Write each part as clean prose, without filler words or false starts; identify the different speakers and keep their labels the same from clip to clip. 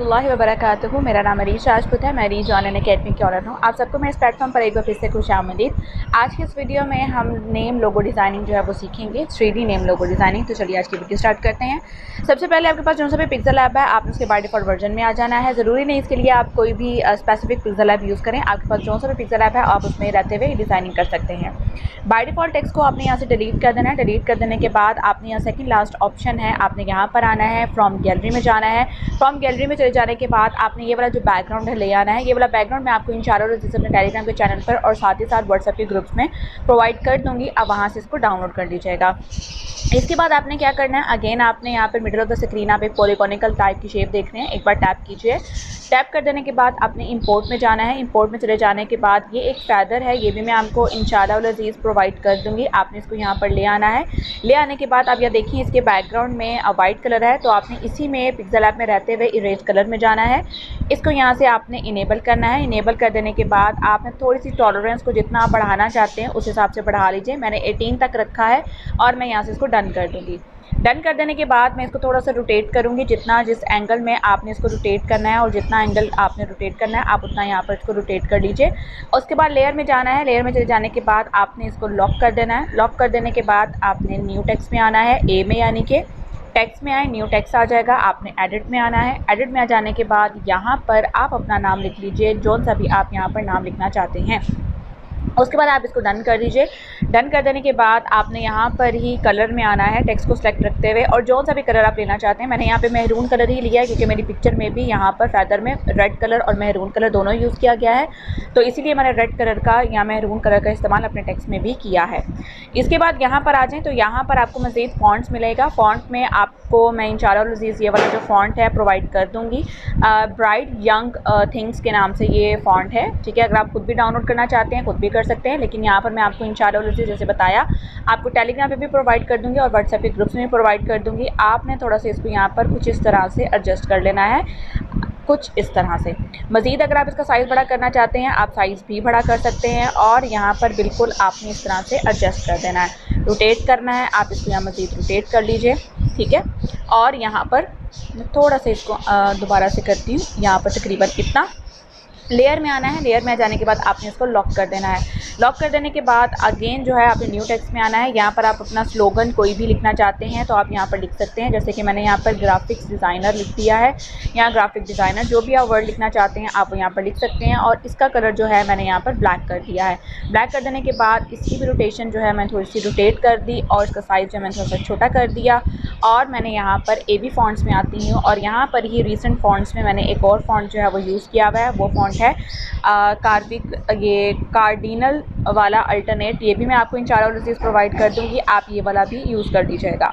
Speaker 1: रहमतुल्लाहि व बरकातुहू। मेरा नाम अरीज राजपूत है। मैं अरीज ऑनलाइन अकेडमी की ऑनर हूँ। आप सबको मैं इस प्लेटफॉर्म पर एक बार फिर से खुशामदीद। आज की इस वीडियो में हम नेम लोगो डिज़ाइनिंग जो है वो सीखेंगे, 3D नेम लोगो डिज़ाइनिंग। तो चलिए आज की वीडियो स्टार्ट करते हैं। सबसे पहले आपके पास जो सा भी पिक्सल ऐप है, आपने उसके बाय डिफ़ॉल्ट वर्जन में आ जाना है। ज़रूरी नहीं इसके लिए आप कोई भी स्पेसिफिक पिक्सल ऐप यूज़ करें। आपके पास जो सा भी पिक्सल ऐप है आप उसमें रहते हुए डिज़ाइनिंग कर सकते हैं। बाय डिफ़ॉल्ट टेक्स्ट को आपने यहाँ से डिलीट कर देना है। डिलीट कर देने के बाद आपने यहाँ सेकंड लास्ट ऑप्शन है, आपने यहाँ पर आना है, फ्रॉम गैलरी में जाना है। फ्रॉम गैलरी में चले जाने के बाद आपने ये वाला जो बैकग्राउंड है ले आना है। ये वाला बैकग्राउंड मैं आपको इन चारों रजिस्टर अपने टेलीग्राम के चैनल पर और साथ ही साथ व्हाट्सएप के ग्रुप्स में प्रोवाइड कर दूँगी। आप वहाँ से इसको डाउनलोड कर लीजिएगा। इसके बाद आपने क्या करना है, अगेन आपने यहाँ पर मिडिल ऑफ द स्क्रीन आप एक पॉलीगोनिकल टाइप की शेप देख रहे हैं, एक बार टैप कीजिए। टैप कर देने के बाद आपने इंपोर्ट में जाना है। इंपोर्ट में चले जाने के बाद ये एक फैदर है, ये भी मैं आपको इंशाअल्लाह अज़ीज़ प्रोवाइड कर दूँगी। आपने इसको यहाँ पर ले आना है। ले आने के बाद आप यह देखिए इसके बैकग्राउंड में वाइट कलर है, तो आपने इसी में पिक्सल ऐप में रहते हुए इरेज कलर में जाना है। इसको यहाँ से आपने इनेबल करना है। इनेबल कर देने के बाद आपने थोड़ी सी टॉलरेंस को जितना आप बढ़ाना चाहते हैं उस हिसाब से बढ़ा लीजिए। मैंने 18 तक रखा है और मैं यहाँ से इसको डन कर दूँगी। डन कर देने के बाद मैं इसको थोड़ा सा रोटेट करूँगी, जितना जिस एंगल में आपने इसको रोटेट करना है और जितना एंगल आपने रोटेट करना है आप उतना यहाँ पर इसको रोटेट कर लीजिए। उसके बाद लेयर में जाना है। लेयर में चले जाने के बाद आपने इसको लॉक कर देना है। लॉक कर देने के बाद आपने न्यू टेक्स्ट में आना है, ए में, यानी कि टेक्स्ट में आए, न्यू टेक्स्ट आ जाएगा। आपने एडिट में आना है। एडिट में आ जाने के बाद यहाँ पर आप अपना नाम लिख लीजिए, जो सा भी आप यहाँ पर नाम लिखना चाहते हैं। उसके बाद आप इसको डन कर दीजिए। डन कर देने के बाद आपने यहाँ पर ही कलर में आना है, टेक्स्ट को सेलेक्ट रखते हुए, और जो सा भी कलर आप लेना चाहते हैं। मैंने यहाँ पे मैरून कलर ही लिया है क्योंकि मेरी पिक्चर में भी यहाँ पर फैदर में रेड कलर और मैरून कलर दोनों यूज़ किया गया है, तो इसीलिए मैंने रेड कलर का या मैरून कलर का इस्तेमाल अपने टेक्स्ट में भी किया है। इसके बाद यहाँ पर आ जाएँ तो यहाँ पर आपको मज़ीद फॉन्ट्स मिलेगा। फॉन्ट में आपको मैं इंशाअल्लाह अज़ीज़ ये वाला जो फॉन्ट है प्रोवाइड कर दूँगी। ब्राइट यंग थिंग्स के नाम से ये फॉन्ट है, ठीक है। अगर आप खुद भी डाउनलोड करना चाहते हैं खुद भी कर सकते हैं, लेकिन यहाँ पर मैं आपको इंशाअल्लाह जैसे बताया आपको टेलीग्राम पे भी प्रोवाइड कर दूँगी और व्हाट्सएप के ग्रुप्स में भी प्रोवाइड कर दूँगी। आपने थोड़ा सा इसको यहाँ पर कुछ इस तरह से एडजस्ट कर लेना है, कुछ इस तरह से। मज़ीद अगर आप इसका साइज़ बड़ा करना चाहते हैं आप साइज़ भी बड़ा कर सकते हैं, और यहाँ पर बिल्कुल आपने इस तरह से एडजस्ट कर देना है, रोटेट करना है। आप इसको यहाँ मज़ीद रोटेट कर लीजिए, ठीक है। और यहाँ पर थोड़ा सा इसको दोबारा से करती हूँ, यहाँ पर तकरीबन इतना। लेयर में आना है। लेयर में आ जाने के बाद आपने इसको लॉक कर देना है। लॉक कर देने के बाद अगेन जो है आपने न्यू टेक्स्ट में आना है। यहाँ पर आप अपना स्लोगन कोई भी लिखना चाहते हैं तो आप यहाँ पर लिख सकते हैं, जैसे कि मैंने यहाँ पर ग्राफिक्स डिज़ाइनर लिख दिया है। यहाँ ग्राफिक डिज़ाइनर जो भी आप वर्ड लिखना चाहते हैं आप यहाँ पर लिख सकते हैं, और इसका कलर जो है मैंने यहाँ पर ब्लैक कर दिया है। ब्लैक कर देने के बाद इसकी भी रोटेशन जो है मैं थोड़ी सी रोटेट कर दी, और इसका साइज़ जो है मैंने थोड़ा सा छोटा कर दिया। और मैंने यहाँ पर AB फॉन्ट्स में आती हूँ, और यहाँ पर ही रीसेंट फॉन्ट्स में मैंने एक और फॉन्ट जो है वो यूज़ किया हुआ है। वो फॉन्ट है ये कार्डिनल वाला अल्टरनेट। ये भी मैं आपको इंशाअल्लाह अज़ीज़ प्रोवाइड कर दूँगी, आप ये वाला भी यूज़ कर दीजिएगा।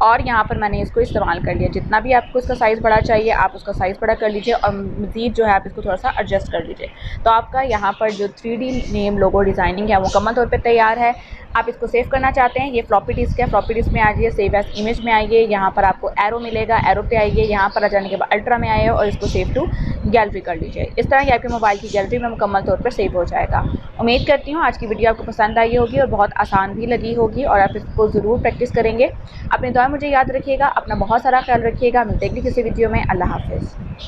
Speaker 1: और यहाँ पर मैंने इसको इस्तेमाल कर लिया। जितना भी आपको इसका साइज़ बड़ा चाहिए आप उसका साइज़ बड़ा कर लीजिए, और मज़ीद जो है आप इसको थोड़ा सा एडजस्ट कर लीजिए। तो आपका यहाँ पर जो 3D नेम लोगो डिज़ाइनिंग है वो मुकम्मल तौर पे तैयार है। आप इसको सेव करना चाहते हैं, ये फ्लॉपी डिस्क है, फ्लॉपी डिस्क में आइए, सेव एज इमेज में आइए। यहाँ पर आपको एरो मिलेगा, एरो पे आइए। यहाँ पर आ जाने के बाद अल्ट्रा में आइए और इसको सेव टू गैलरी कर लीजिए। इस तरह ये आपके मोबाइल की गैलरी में मुकम्मल तौर पर सेव हो जाएगा। उम्मीद करती हूँ आज की वीडियो आपको पसंद आई होगी और बहुत आसान भी लगी होगी, और आप इसको ज़रूर प्रैक्टिस करेंगे। अपनी दुआ मुझे याद रखिएगा, अपना बहुत सारा ख्याल रखिएगा। मिलते हैं किसी वीडियो में। अल्लाह हाफ़िज़।